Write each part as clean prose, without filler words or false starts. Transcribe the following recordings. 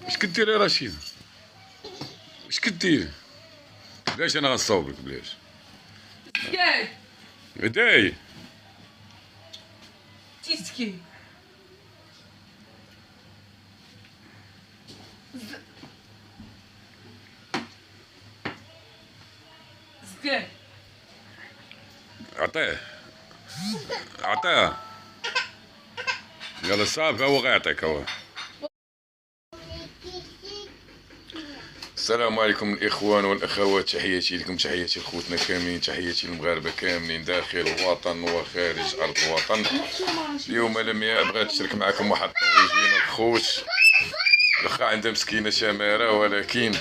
اش كدير يا رشيد؟ اش كدير؟ بلاش انا غنصاوبك بلاش. بداي تيسكي زكاه عطيه يلا صافي هو غيعطيك هو. السلام عليكم الاخوان والاخوات، تحياتي لكم، تحياتي لخوتنا كاملين، تحياتي للمغاربه كاملين داخل الوطن وخارج ارض الوطن. اليوم لمياء بغات تشارك معكم واحد الطويجين الخوت. واخا عندها مسكينه شماره ولكن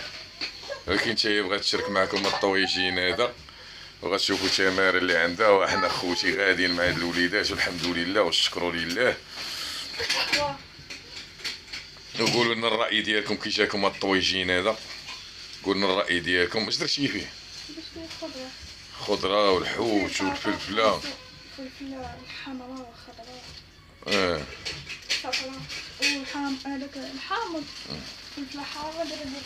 حتى هي بغات تشارك معكم الطويجين هذا، وغتشوفوا التماره اللي عندها. وحنا خوتي غاديين مع هاد الوليدات والحمد لله والشكر لله. وقولوا لنا الراي ديالكم كي جاكم الطويجين هذا، قولوا لنا الراي ديالكم. اش درتي فيه؟ خضره والحوت والفلفله، الفلفله الحمراء والخضراء صفراء هذاك الحامض، الفلفله حاره درنا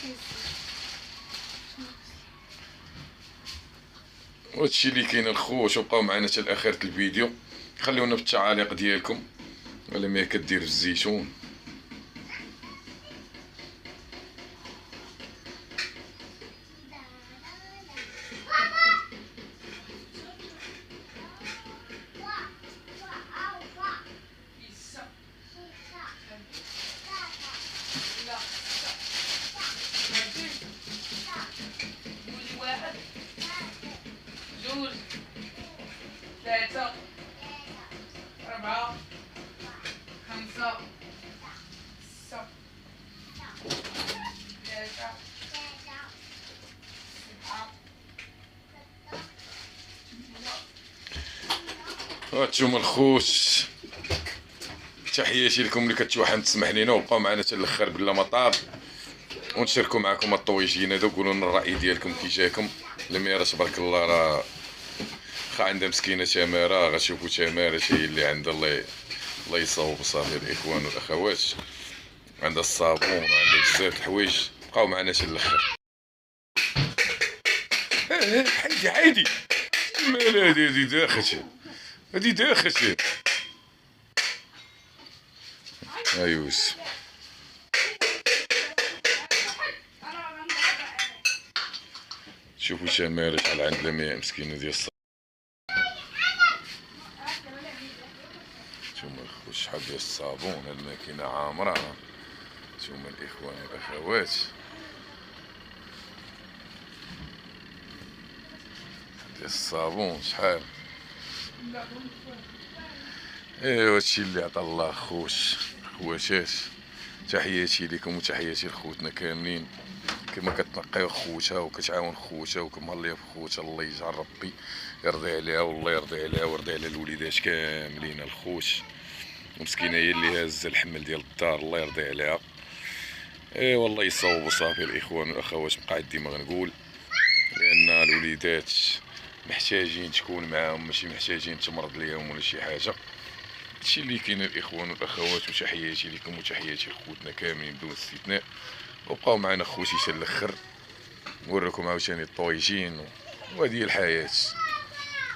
وهادشي اللي كاين الخوت. وبقاو معنا حتى لاخر الفيديو، خليونا بالتعاليق ديالكم. ولا ما كدير في الزيتون جوج ثلاثة أربعة خمسة ستة ثلاثة سبعة. هانتوما الخوت، تحياتي لكم اللي كتوحم تسمح لينا. وبقاو معنا حتى الاخر بلا مطاب، ونشاركوا معكم الطويجين هذا. وقولوا لنا الراي ديالكم كي جاكم. لمياء تبارك الله راه خا عندها مسكينه تماره، غتشوفوا تماره هي اللي عندها الله يصاوب صافي الاخوان والاخوات. عندها الصابون وعندها بزاف الحوايج. بقاو معنا حتى الاخر. حيدي مال هادي داخل، هادي داخل. ايوس شوفوا تماره شحال عند لمياء مسكينه ديال الصابون. نتوما الخوت شحال ديال الصابون، هاد الماكينه عامره. نتوما الاخوان والاخوات ديال الصابون شحال. ايوا هادشي اللي عطا الله خواتات. تحياتي لكم وتحياتي لخوتنا كاملين. كما كتنقيو خوتها وكتعاون خوتها وكمهليه في خوتها، الله يجعل ربي يرضي عليها والله يرضي عليها ويرضي على الوليدات كاملين الخوت. ومسكينه هي اللي هازه الحمل ديال الدار، الله يرضي عليها. والله يصوبوا صافي الاخوان والاخوات. بقى ديما غنقول لان الوليدات محتاجين تكون معاهم، ماشي محتاجين تمرض ليهم ولا شي حاجه. هادشي اللي كاين الاخوان والاخوات. وتحياتي لكم وتحياتي لخوتنا كاملين بدون استثناء. وبقاو معنا خوتي حتى الاخر، نوريكم عاوتاني الطويجين. وهذه الحياه،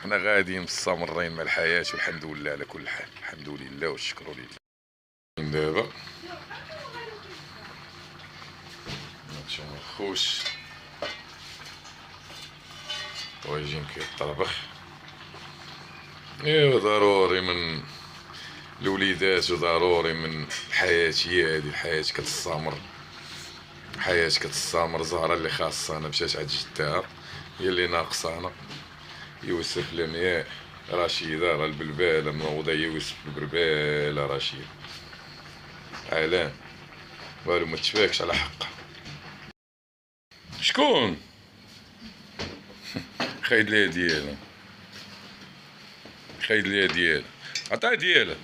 حنا غاديين مستمرين مع الحياه والحمد لله على كل حال. الحمد لله والشكر لله. دابا نتوما الخوت الطويجين كيطربخ. ايوا ضروري من الوليدات وضروري من الحياه. هي هذه الحياه كتستمر، حياة كتستمر. زهرة اللي خاصانا مشات عند جدها، هي اللي ناقصانا. يوسف لمياء رشيدة راه البلبالة منوضة، يوسف البربالة رشيد علام والو ما تفاكش على حقها. شكون خايد ليها ديالها، خايد ليها ديالها، عطاها ديالها.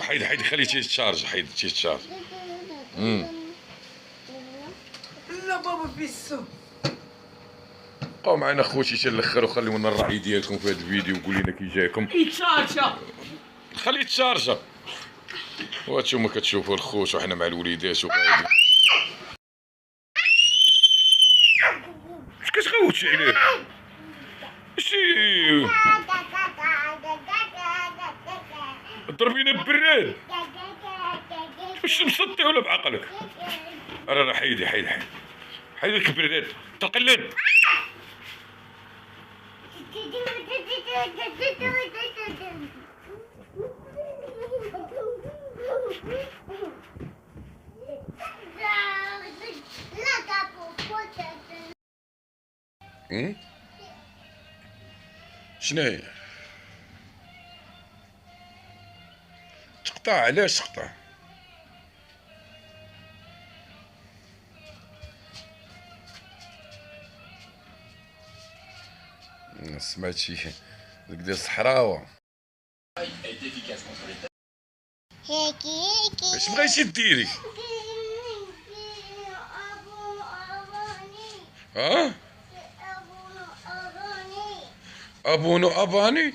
حيد خليه تيتشارج، حيد تيتشارج. لا بابا بيسو. بقاو معنا خوتي حتى الاخر وخليونا الراي ديالكم في هذا الفيديو. وقول لنا كي جاكم. يتشارجا خليه يتشارجا. وهانتوما كتشوفوا الخوت وحنا مع الوليدات وقاعدين. اش كتغوتي عليه؟ شي ضربينا بالبراد. واش مسطي ولا بعقلك؟ راه حيدي لك البراد تقلد. شناهي؟ تقطع؟ علاش تقطع؟ سمعتي ديك ديال الصحراوه. اش بغيتي ديري؟ ها؟ ابونو اباني؟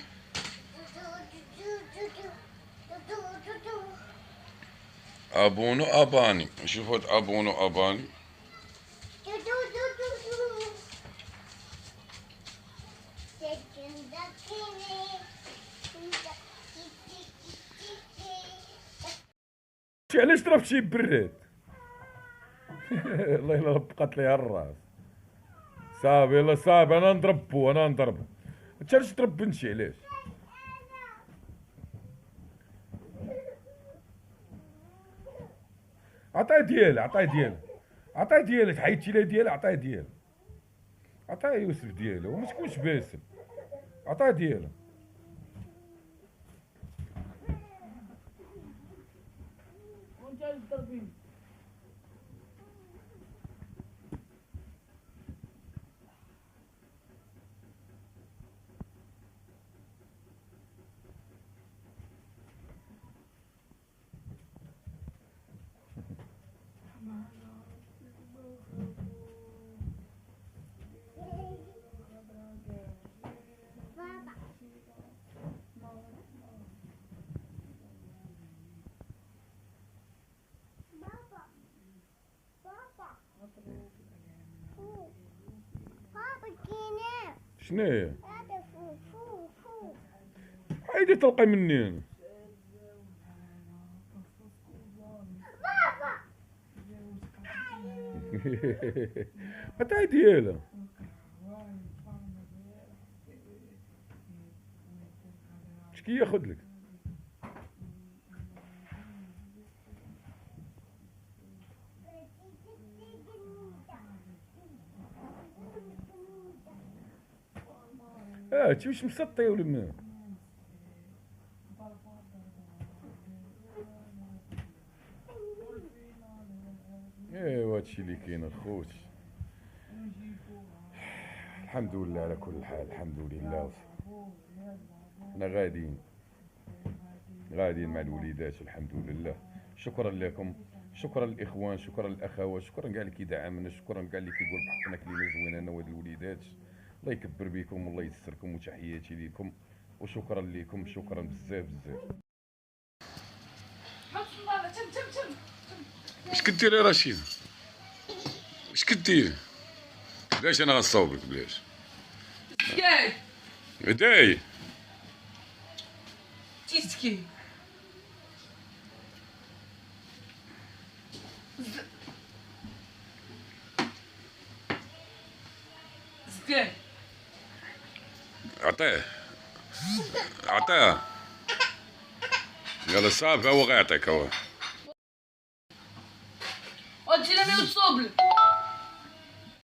ابونو اباني. نشوف هاد ابونو اباني. علاش ضربتي بالبراد؟ الله الا بقات ليها الراس. صافي يلا صافي، انا نضربو انت علاش تضرب بنتي؟ علاش؟ عطاي ديالها تحيدتي لها ديالها. عطاي يوسف ديالها وما تكونش باسل. عطاي ديالها. شناهي؟ عايدي تلقي مني انا. عطاي ديالها. شكي ياخد لك؟ هادشي واش مسطي ولا ما؟ ايوا هادشي اللي كاين الخوت. الحمد لله على كل حال، الحمد لله. حنا غاديين مع الوليدات والحمد لله. شكرا لكم، شكرا للاخوان، شكرا للاخوات، شكرا كاع اللي كيدعمنا، شكرا كاع اللي كيقول بحقنا كلمه زوينه انا وهاد الوليدات. الله يكبر بكم والله يسركم، وتحياتي لكم وشكرا لكم، شكرا بزاف. اش كدير يا رشيد؟ اش كدير؟ بلاش انا غنصاوبك بلاش. هداي تيسكي زكاي عطيه يلا صافي، هو غيعطيك هو. وتجي لمي وتصوب لك.